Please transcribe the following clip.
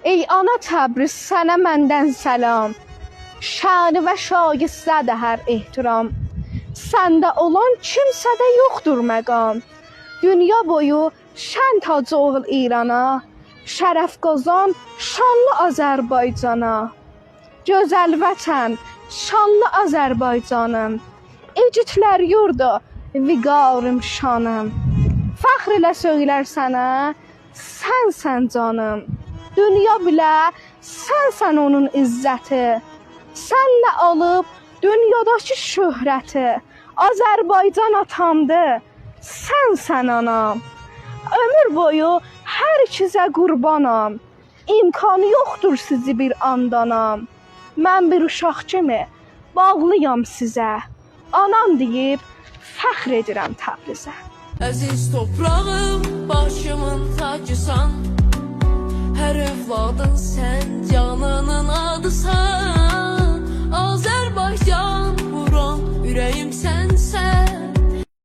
Ey ana Təbriz, sənə məndən səlam. Şanı və şayəstədir hər ehtiram. Səndə olan kimsədə yoxdur məqam. Dünya boyu şən tac oğul İrana, şərəf qazan şanlı Azərbaycana. Gözəl vətən, şanlı Azərbaycanım. İncitlər yurdu, viqarım şanım. Fəxr ilə söylər sənə, sənsən canım. Dünya bilə, sənsən onun izzəti. Sənlə alıb dünyadakı şöhrəti. Azərbaycan atamdır, sənsən anam. Ömür boyu hər ikizə qurbanam. İmkanı yoxdur sizi bir andanam. Mən bir uşaq kimi bağlıyam sizə. Anam deyib fəxr edirəm Təbrizə. Əziz toprağım, başımın tacısan. Hər övladın sən